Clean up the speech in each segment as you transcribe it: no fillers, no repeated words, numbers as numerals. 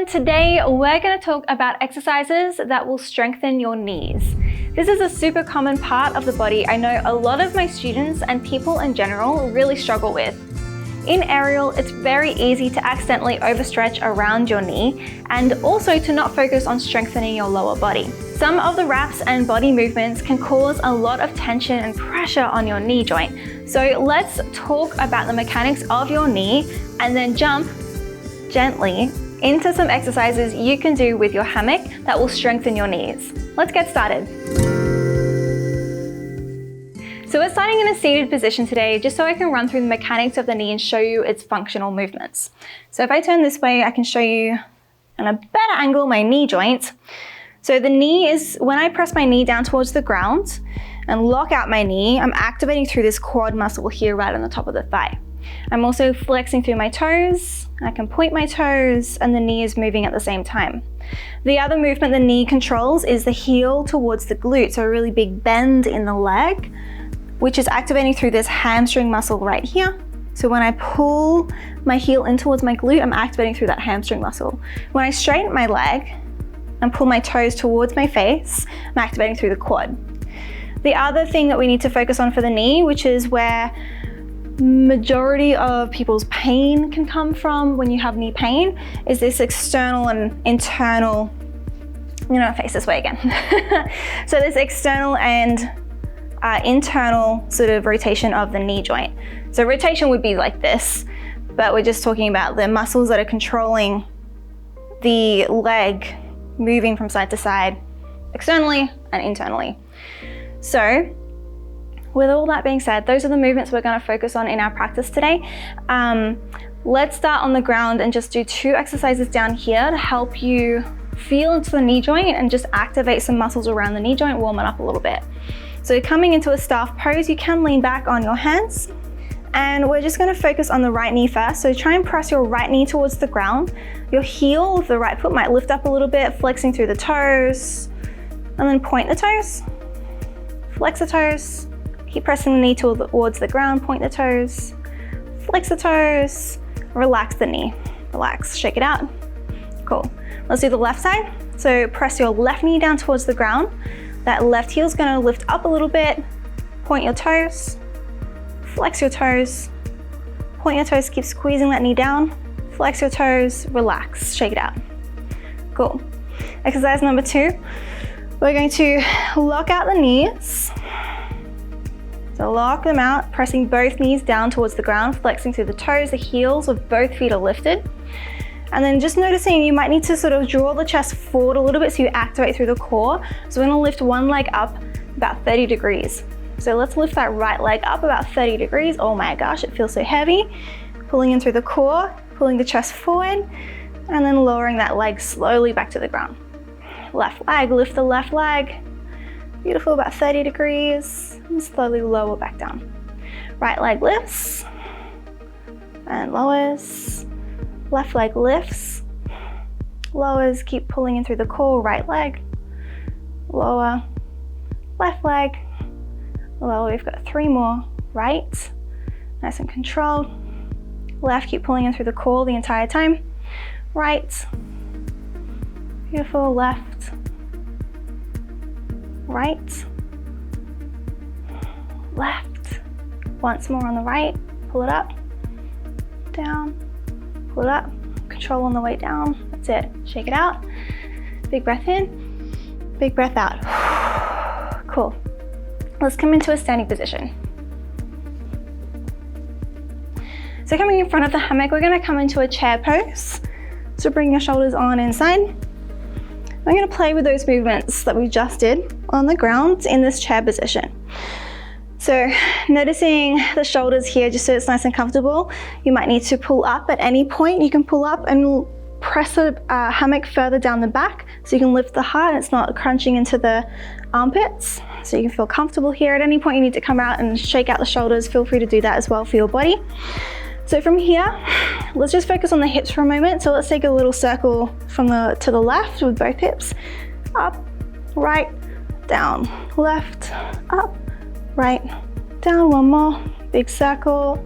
today we're going to talk about exercises that will strengthen your knees. This is a super common part of the body I know a lot of my students and people in general really struggle with. In aerial, it's very easy to accidentally overstretch around your knee and also to not focus on strengthening your lower body. Some of the wraps and body movements can cause a lot of tension and pressure on your knee joint. So let's talk about the mechanics of your knee and then jump gently into some exercises you can do with your hammock that will strengthen your knees. Let's get started. So we're starting in a seated position today just so I can run through the mechanics of the knee and show you its functional movements. So if I turn this way, I can show you in a better angle my knee joint. So the knee is, when I press my knee down towards the ground and lock out my knee, I'm activating through this quad muscle here right on the top of the thigh. I'm also flexing through my toes, I can point my toes, and the knee is moving at the same time. The other movement the knee controls is the heel towards the glute, so a really big bend in the leg, which is activating through this hamstring muscle right here. So when I pull my heel in towards my glute, I'm activating through that hamstring muscle. When I straighten my leg and pull my toes towards my face, I'm activating through the quad. The other thing that we need to focus on for the knee, which is where majority of people's pain can come from when you have knee pain, is this external and internal, face this way again. So this external and internal sort of rotation of the knee joint. So rotation would be like this, but we're just talking about the muscles that are controlling the leg moving from side to side, externally and internally. So with all that being said, those are the movements we're going to focus on in our practice today. Let's start on the ground and just do 2 exercises down here to help you feel into the knee joint and just activate some muscles around the knee joint, warm it up a little bit. So coming into a staff pose, you can lean back on your hands, and we're just going to focus on the right knee first. So try and press your right knee towards the ground. Your heel of the right foot might lift up a little bit, flexing through the toes, and then point the toes, flex the toes. Keep pressing the knee towards the ground, point the toes, flex the toes, relax the knee. Relax, shake it out. Cool. Let's do the left side. So press your left knee down towards the ground. That left heel is going to lift up a little bit. Point your toes, flex your toes, point your toes, keep squeezing that knee down, flex your toes, relax, shake it out. Cool. Exercise number 2, we're going to lock out the knees. So lock them out, pressing both knees down towards the ground, flexing through the toes, the heels of both feet are lifted. And then just noticing you might need to sort of draw the chest forward a little bit so you activate through the core. So we're gonna lift one leg up about 30 degrees. So let's lift that right leg up about 30 degrees. Oh my gosh, it feels so heavy. Pulling in through the core, pulling the chest forward, and then lowering that leg slowly back to the ground. Left leg, lift the left leg. Beautiful, about 30 degrees, and slowly lower back down. Right leg lifts and lowers. Left leg lifts, lowers, keep pulling in through the core. Right leg, lower, left leg, lower. We've got 3 more. Right, nice and controlled. Left, keep pulling in through the core the entire time. Right, beautiful. Left, right, left. Once more on the right, pull it up, down, pull it up, control on the way down. That's it. Shake it out. Big breath in, big breath out. Cool. Let's come into a standing position. So coming in front of the hammock, we're going to come into a chair pose. So bring your shoulders on inside. I'm going to play with those movements that we just did on the ground in this chair position. So noticing the shoulders here, just so it's nice and comfortable. You might need to pull up at any point. You can pull up and press the hammock further down the back so you can lift the heart and it's not crunching into the armpits. So you can feel comfortable here. At any point you need to come out and shake out the shoulders, feel free to do that as well for your body. So from here, let's just focus on the hips for a moment. So let's take a little circle from to the left with both hips. Up, right, down, left, up, right, down. One more, big circle.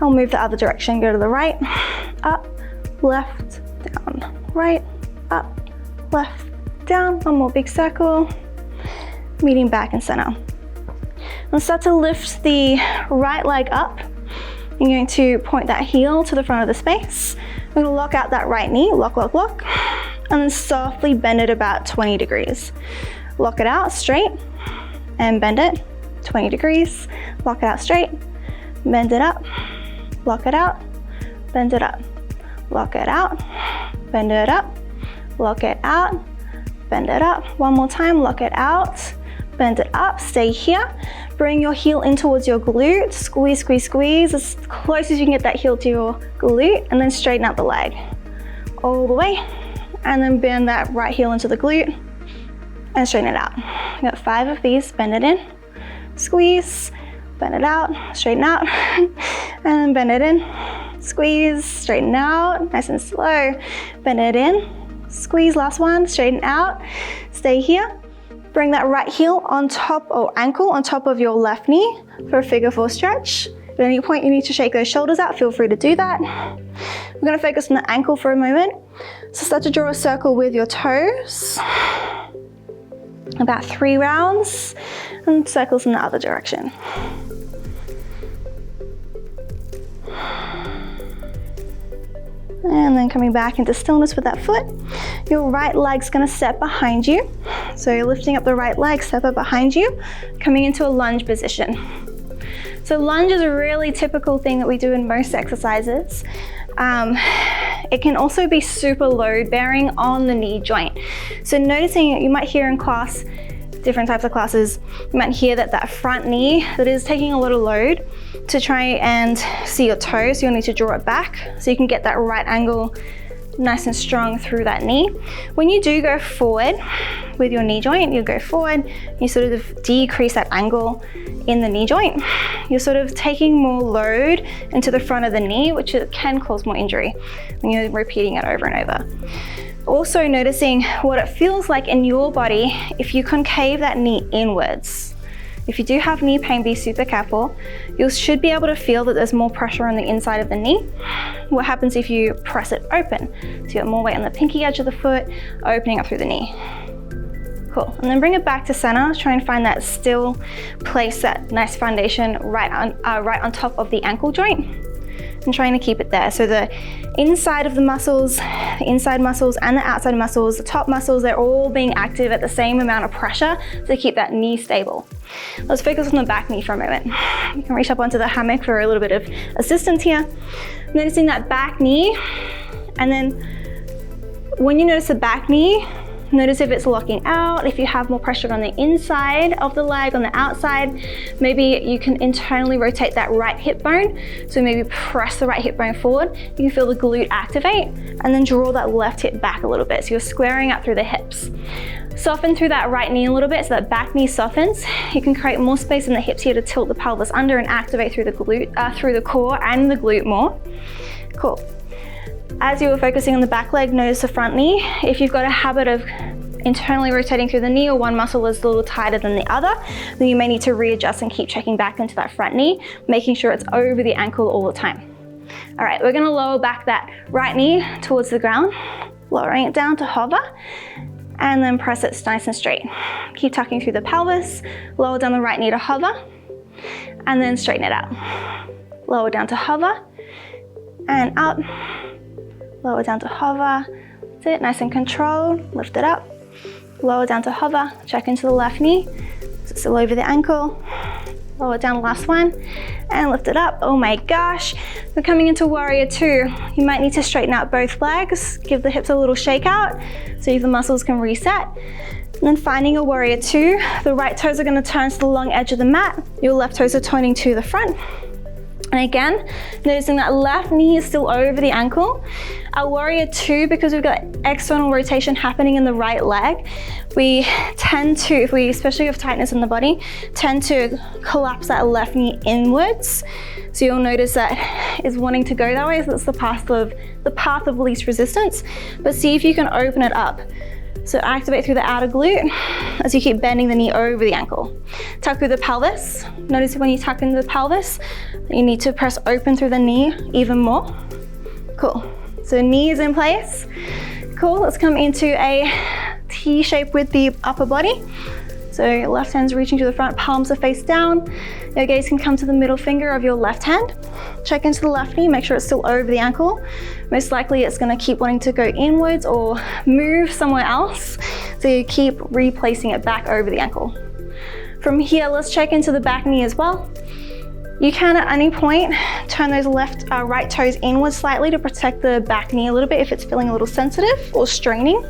I'll move the other direction, go to the right, up, left, down, right, up, left, down. One more big circle, meeting back and center. And start to lift the right leg up. You're going to point that heel to the front of the space. We're going to lock out that right knee, lock, lock, lock, and then softly bend it about 20 degrees. Lock it out straight and bend it 20 degrees. Lock it out straight, bend it up, lock it out, bend it up, lock it out, bend it up, lock it out, bend it up. One more time, lock it out, bend it up, stay here. Bring your heel in towards your glute, squeeze, squeeze, squeeze, as close as you can get that heel to your glute, and then straighten out the leg. All the way, and then bend that right heel into the glute, and straighten it out. You got 5 of these, bend it in, squeeze, bend it out, straighten out, and then bend it in, squeeze, straighten out, nice and slow, bend it in, squeeze, last one, straighten out, stay here. Bring that right heel on top, or ankle on top of your left knee for a figure 4 stretch. At any point you need to shake those shoulders out, feel free to do that. We're gonna focus on the ankle for a moment. So start to draw a circle with your toes, about 3 rounds, and circles in the other direction. And then coming back into stillness with that foot. Your right leg's gonna step behind you. So you're lifting up the right leg, step up behind you, coming into a lunge position. So lunge is a really typical thing that we do in most exercises. It can also be super load bearing on the knee joint. So noticing, you might hear in class, different types of classes, you might hear that front knee that is taking a lot of load to try and see your toes. You'll need to draw it back so you can get that right angle nice and strong through that knee. When you do go forward with your knee joint, you go forward, you sort of decrease that angle in the knee joint. You're sort of taking more load into the front of the knee, which can cause more injury when you're repeating it over and over. Also noticing what it feels like in your body if you concave that knee inwards. If you do have knee pain, be super careful. You should be able to feel that there's more pressure on the inside of the knee. What happens if you press it open? So you get more weight on the pinky edge of the foot, opening up through the knee. Cool, and then bring it back to center. Try and find that still place, that nice foundation right on top of the ankle joint. And trying to keep it there. So the inside of the muscles, the inside muscles and the outside muscles, the top muscles, they're all being active at the same amount of pressure to keep that knee stable. Let's focus on the back knee for a moment. You can reach up onto the hammock for a little bit of assistance here. Noticing that back knee, and then when you notice the back knee, notice if it's locking out, if you have more pressure on the inside of the leg, on the outside. Maybe you can internally rotate that right hip bone. So maybe press the right hip bone forward. You can feel the glute activate, and then draw that left hip back a little bit. So you're squaring up through the hips. Soften through that right knee a little bit so that back knee softens. You can create more space in the hips here to tilt the pelvis under and activate through the glute, through the core and the glute more. Cool. As you were focusing on the back leg, notice the front knee. If you've got a habit of internally rotating through the knee, or one muscle is a little tighter than the other, then you may need to readjust and keep checking back into that front knee, making sure it's over the ankle all the time. All right, we're gonna lower back that right knee towards the ground, lowering it down to hover, and then press it nice and straight. Keep tucking through the pelvis, lower down the right knee to hover, and then straighten it out. Lower down to hover, and up. Lower down to hover, that's it, nice and controlled, lift it up. Lower down to hover, check into the left knee, still over the ankle. Lower down, last one, and lift it up. Oh my gosh, we're coming into warrior 2. You might need to straighten out both legs, give the hips a little shake out so the muscles can reset. And then finding a warrior 2, the right toes are gonna turn to the long edge of the mat, your left toes are turning to the front. And again, noticing that left knee is still over the ankle. Our warrior 2, because we've got external rotation happening in the right leg, we tend to, if we especially have tightness in the body, tend to collapse that left knee inwards. So you'll notice that is wanting to go that way, so that's the path of least resistance. But see if you can open it up. So activate through the outer glute as you keep bending the knee over the ankle. Tuck through the pelvis. Notice when you tuck into the pelvis, you need to press open through the knee even more. Cool. So knee is in place. Cool, let's come into a T shape with the upper body. So left hand's reaching to the front, palms are face down. Your gaze can come to the middle finger of your left hand. Check into the left knee, make sure it's still over the ankle. Most likely it's gonna keep wanting to go inwards or move somewhere else. So you keep replacing it back over the ankle. From here, let's check into the back knee as well. You can at any point turn those right toes inward slightly to protect the back knee a little bit if it's feeling a little sensitive or straining.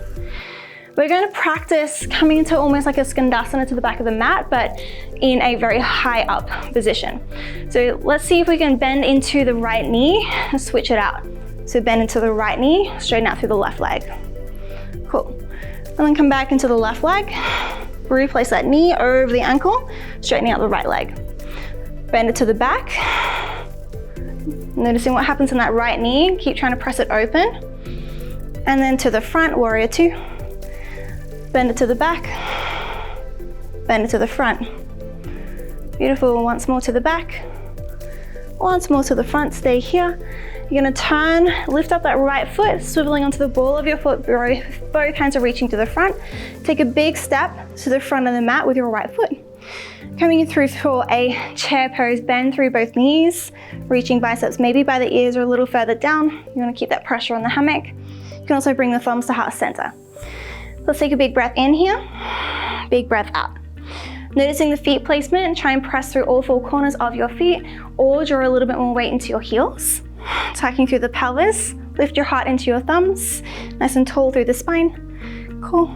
We're going to practice coming into almost like a skandasana to the back of the mat, but in a very high up position. So let's see if we can bend into the right knee and switch it out. So bend into the right knee, straighten out through the left leg. Cool. And then come back into the left leg, replace that knee over the ankle, straightening out the right leg. Bend it to the back. Noticing what happens in that right knee, keep trying to press it open. And then to the front, warrior two. Bend it to the back, bend it to the front. Beautiful, once more to the back, once more to the front, stay here. You're gonna turn, lift up that right foot, swiveling onto the ball of your foot, both hands are reaching to the front. Take a big step to the front of the mat with your right foot. Coming through for a chair pose, bend through both knees, reaching biceps maybe by the ears or a little further down. You wanna keep that pressure on the hammock. You can also bring the thumbs to heart center. Let's take a big breath in here, big breath out. Noticing the feet placement, try and press through all four corners of your feet or draw a little bit more weight into your heels. Tucking through the pelvis, lift your heart into your thumbs, nice and tall through the spine. Cool.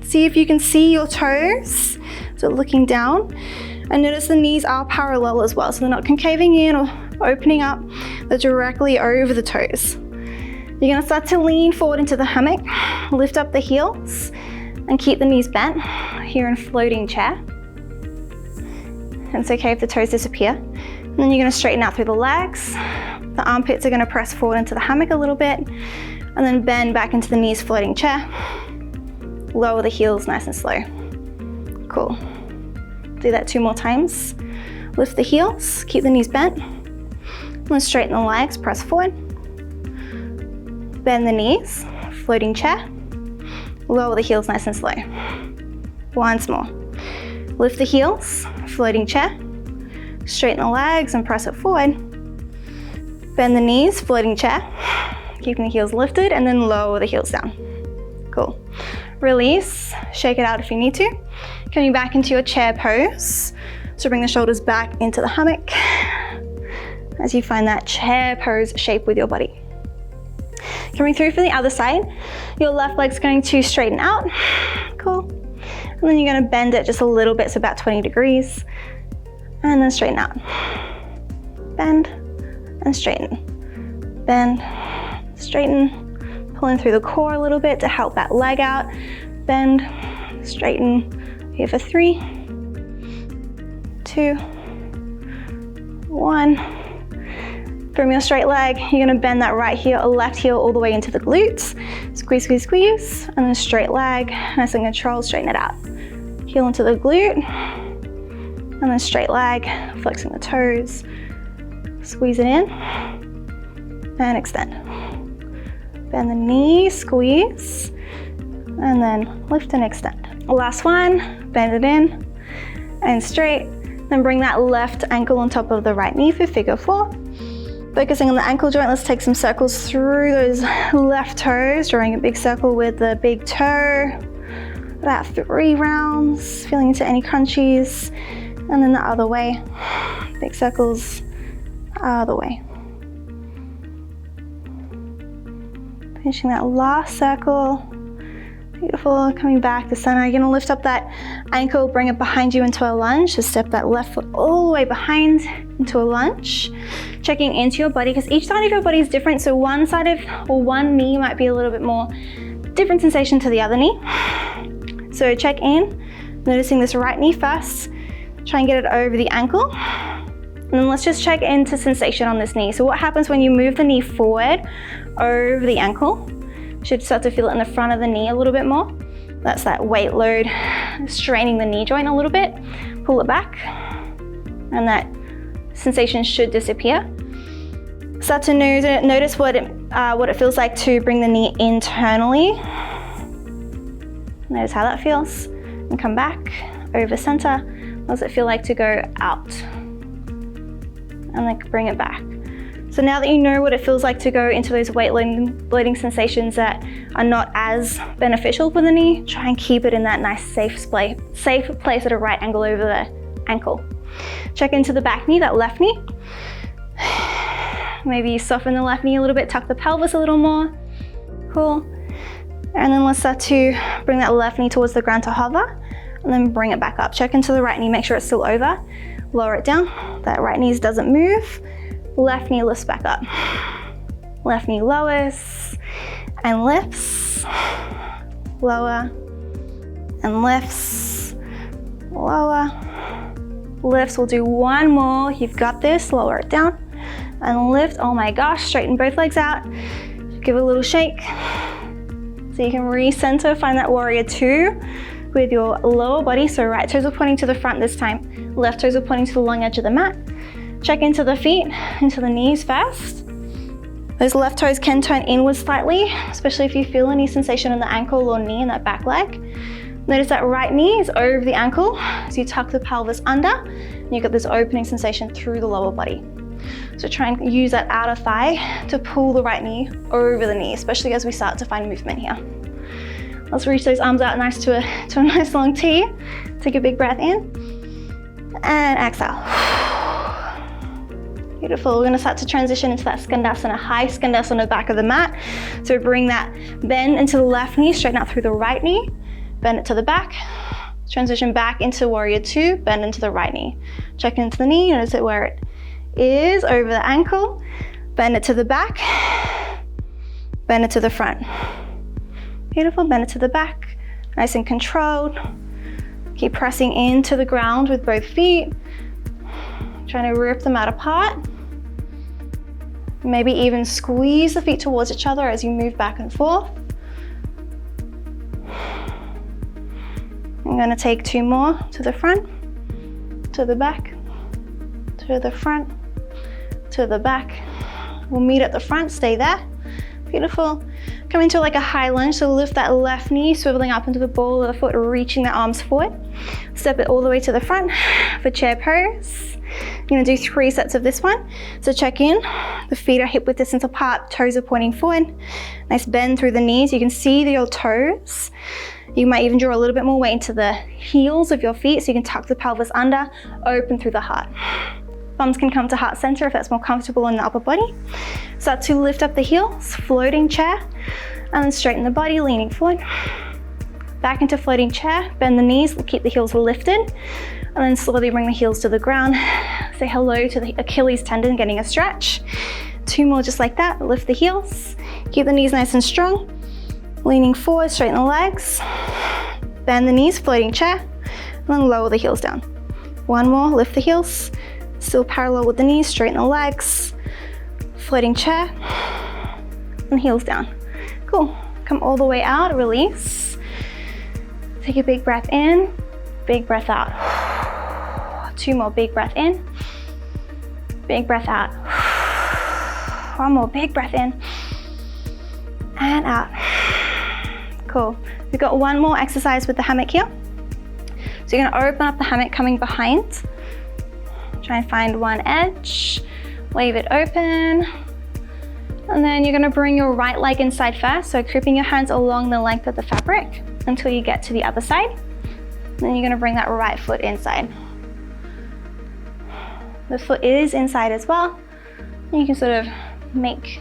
See if you can see your toes, so looking down. And notice the knees are parallel as well, so they're not concaving in or opening up, they're directly over the toes. You're gonna start to lean forward into the hammock, lift up the heels, and keep the knees bent here in floating chair. And it's okay if the toes disappear. And then you're gonna straighten out through the legs. The armpits are gonna press forward into the hammock a little bit, and then bend back into the knees, floating chair. Lower the heels nice and slow. Cool. Do that 2 more times. Lift the heels, keep the knees bent. And then straighten the legs, press forward. Bend the knees, floating chair. Lower the heels nice and slow. Once more. Lift the heels, floating chair. Straighten the legs and press it forward. Bend the knees, floating chair. Keeping the heels lifted and then lower the heels down. Cool. Release, shake it out if you need to. Coming back into your chair pose. So bring the shoulders back into the hammock as you find that chair pose shape with your body. Coming through for the other side, your left leg's going to straighten out. Cool. And then you're gonna bend it just a little bit, so about 20 degrees. And then straighten out. Bend and straighten. Bend, straighten. Pulling through the core a little bit to help that leg out. Bend, straighten. Here for 3, 2, 1. From your straight leg, you're gonna bend that right heel, left heel all the way into the glutes. Squeeze, squeeze, squeeze, and then straight leg, nice and controlled, straighten it out. Heel into the glute, and then straight leg, flexing the toes. Squeeze it in, and extend. Bend the knee, squeeze, and then lift and extend. Last one, bend it in, and straight. Then bring that left ankle on top of the right knee for figure 4. Focusing on the ankle joint, let's take some circles through those left toes, drawing a big circle with the big toe. About 3 rounds, feeling into any crunchies. And then the other way, big circles, other way. Finishing that last circle. Beautiful, coming back to center. You're gonna lift up that ankle, bring it behind you into a lunge. So step that left foot all the way behind into a lunge. Checking into your body, because each side of your body is different. So one knee might be a little bit more different sensation to the other knee. So check in, noticing this right knee first. Try and get it over the ankle. And then let's just check into sensation on this knee. So what happens when you move the knee forward over the ankle? You should start to feel it in the front of the knee a little bit more. That's that weight load, straining the knee joint a little bit. Pull it back, and that sensation should disappear. Start to notice what it feels like to bring the knee internally. Notice how that feels. And come back over center. What does it feel like to go out? And then bring it back. So now that you know what it feels like to go into those weight loading sensations that are not as beneficial for the knee, try and keep it in that nice safe place at a right angle over the ankle. Check into the back knee, that left knee. Maybe soften the left knee a little bit, tuck the pelvis a little more. Cool. And then let's start to bring that left knee towards the ground to hover, and then bring it back up. Check into the right knee, make sure it's still over. Lower it down, that right knee doesn't move. Left knee lifts back up. Left knee lowers and lifts. Lower and lifts. Lower. Lifts, we'll do one more. You've got this, lower it down. And lift, oh my gosh, straighten both legs out. Give it a little shake. So you can recenter, find that warrior two with your lower body. So right toes are pointing to the front this time. Left toes are pointing to the long edge of the mat. Check into the feet, into the knees first. Those left toes can turn inward slightly, especially if you feel any sensation in the ankle or knee in that back leg. Notice that right knee is over the ankle, so you tuck the pelvis under, and you get this opening sensation through the lower body. So try and use that outer thigh to pull the right knee over the knee, especially as we start to find movement here. Let's reach those arms out nice to a nice long T. Take a big breath in, and exhale. Beautiful. We're going to start to transition into that Skandasana, high Skandasana back of the mat. So bring that bend into the left knee, straighten out through the right knee, bend it to the back, transition back into warrior two, bend into the right knee. Check into the knee, notice it where it is over the ankle, bend it to the back, bend it to the front. Beautiful, bend it to the back, nice and controlled. Keep pressing into the ground with both feet, trying to rip them out apart. Maybe even squeeze the feet towards each other as you move back and forth. I'm going to take two more to the front, to the back, to the front, to the back. We'll meet at the front, stay there. Beautiful. Come into like a high lunge, so lift that left knee, swiveling up into the ball of the foot, reaching the arms forward. Step it all the way to the front for chair pose. You're gonna do 3 sets of this one. So check in, the feet are hip width distance apart, toes are pointing forward. Nice bend through the knees, you can see your toes. You might even draw a little bit more weight into the heels of your feet, so you can tuck the pelvis under, open through the heart. Thumbs can come to heart center if that's more comfortable in the upper body. Start to lift up the heels, floating chair, and then straighten the body, leaning forward. Back into floating chair, bend the knees, keep the heels lifted, and then slowly bring the heels to the ground. Say hello to the Achilles tendon, getting a stretch. 2 more just like that, lift the heels, keep the knees nice and strong, leaning forward, straighten the legs, bend the knees, floating chair, and then lower the heels down. 1 more, lift the heels, still parallel with the knees, straighten the legs, floating chair, and heels down. Cool, come all the way out, release. Take a big breath in, big breath out. 2 more, big breath in, big breath out. 1 more, big breath in, and out. Cool, we've got 1 more exercise with the hammock here. So you're gonna open up the hammock coming behind. Try and find one edge, wave it open. And then you're gonna bring your right leg inside first, so creeping your hands along the length of the fabric until you get to the other side. Then you're gonna bring that right foot inside. The foot is inside as well. And you can sort of make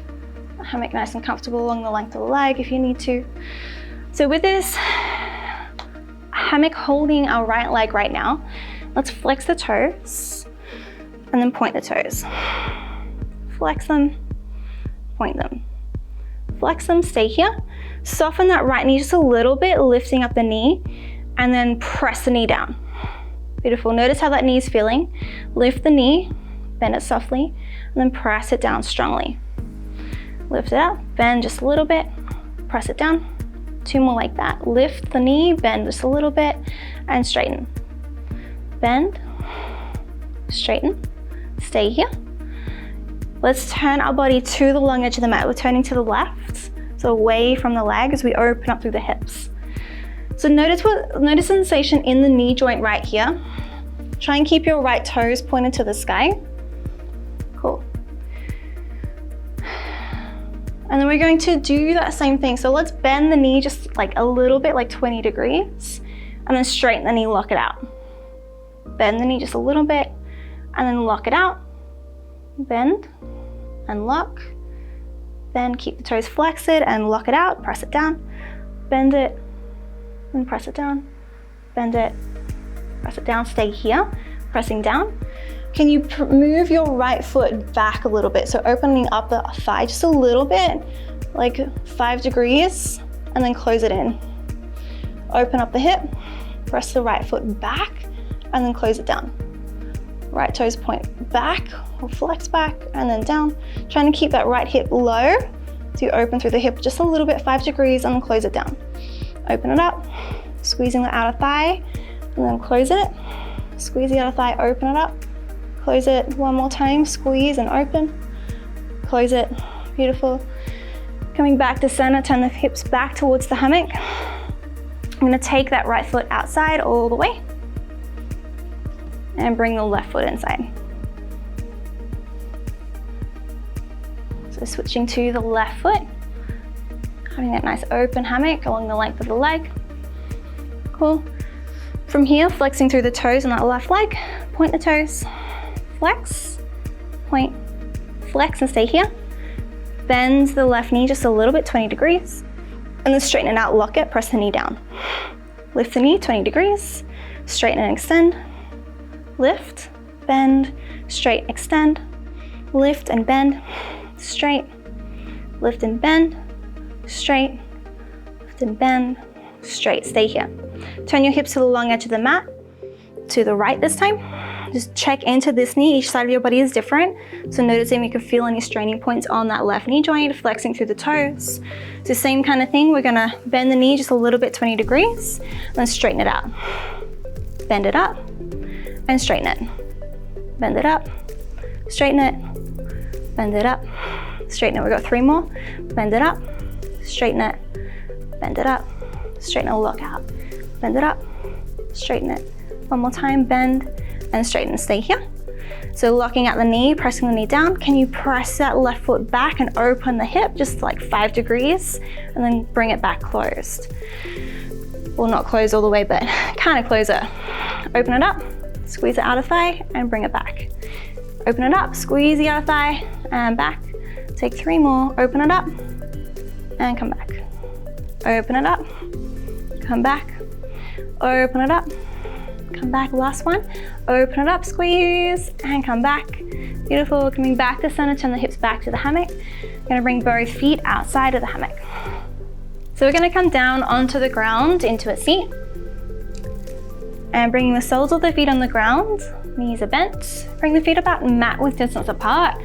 the hammock nice and comfortable along the length of the leg if you need to. So with this hammock holding our right leg right now, let's flex the toes and then point the toes. Flex them, point them. Flex them, stay here. Soften that right knee just a little bit, lifting up the knee, and then press the knee down. Beautiful, notice how that knee is feeling. Lift the knee, bend it softly, and then press it down strongly. Lift it up, bend just a little bit, press it down. 2 more like that. Lift the knee, bend just a little bit, and straighten. Bend, straighten, stay here. Let's turn our body to the long edge of the mat. We're turning to the left, so away from the leg as we open up through the hips. So notice sensation in the knee joint right here. Try and keep your right toes pointed to the sky. Cool. And then we're going to do that same thing. So let's bend the knee just like a little bit, like 20 degrees, and then straighten the knee, lock it out. Bend the knee just a little bit, and then lock it out. Bend and lock. Then keep the toes flexed and lock it out, press it down. Bend it and press it down. Bend it, press it down, stay here, pressing down. Can you move your right foot back a little bit? So opening up the thigh just a little bit, like 5 degrees, and then close it in. Open up the hip, press the right foot back, and then close it down. Right toes point back or flex back and then down. Trying to keep that right hip low. So you open through the hip just a little bit, 5 degrees, and then close it down. Open it up, squeezing the outer thigh, and then close it. Squeeze the outer thigh, open it up. Close it one more time, squeeze and open. Close it, beautiful. Coming back to center, turn the hips back towards the hammock. I'm gonna take that right foot outside all the way and bring the left foot inside. So switching to the left foot, having that nice open hammock along the length of the leg. Cool. From here, flexing through the toes on that left leg, point the toes, flex, point, flex and stay here. Bend the left knee just a little bit, 20 degrees, and then straighten it out, lock it, press the knee down. Lift the knee 20 degrees, straighten and extend, lift, bend, straight, extend, lift and bend, straight, lift and bend, straight, lift and bend, straight, stay here. Turn your hips to the long edge of the mat, to the right this time. Just check into this knee, each side of your body is different. So notice if you can feel any straining points on that left knee joint, flexing through the toes. So same kind of thing, we're gonna bend the knee just a little bit, 20 degrees, and then straighten it out. Bend it up, and straighten it. Bend it up, straighten it, bend it up, straighten it. We've got 3 more. Bend it up, straighten it, bend it up, straighten it, lock out. Bend it up, straighten it. One more time, bend and straighten and stay here. So locking out the knee, pressing the knee down. Can you press that left foot back and open the hip just like 5 degrees and then bring it back closed? Well, not closed all the way, but kind of close it. Open it up, squeeze the outer thigh and bring it back. Open it up, squeeze the outer thigh and back. Take 3 more, open it up and come back. Open it up, come back, open it up, come back, last one. Open it up, squeeze, and come back. Beautiful, coming back to center, turn the hips back to the hammock. Gonna bring both feet outside of the hammock. So we're gonna come down onto the ground into a seat. And bringing the soles of the feet on the ground, knees are bent. Bring the feet about mat width distance apart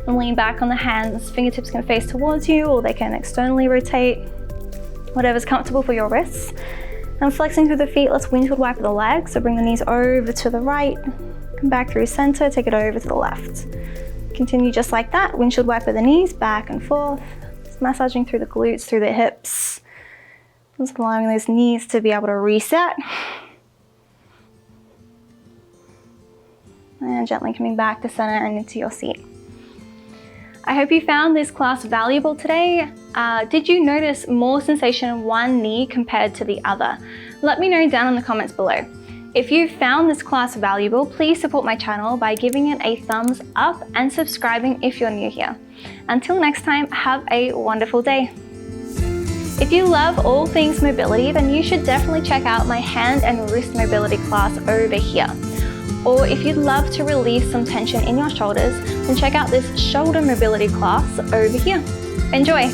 and lean back on the hands. Fingertips can face towards you or they can externally rotate, whatever's comfortable for your wrists. And flexing through the feet, let's windshield wiper the legs. So bring the knees over to the right, come back through center, take it over to the left. Continue just like that, windshield wiper the knees back and forth, just massaging through the glutes, through the hips. Just allowing those knees to be able to reset. And gently coming back to center and into your seat. I hope you found this class valuable today. Did you notice more sensation in one knee compared to the other? Let me know down in the comments below. If you found this class valuable, please support my channel by giving it a thumbs up and subscribing if you're new here. Until next time, have a wonderful day. If you love all things mobility, then you should definitely check out my hand and wrist mobility class over here. Or if you'd love to release some tension in your shoulders, then check out this shoulder mobility class over here. Enjoy!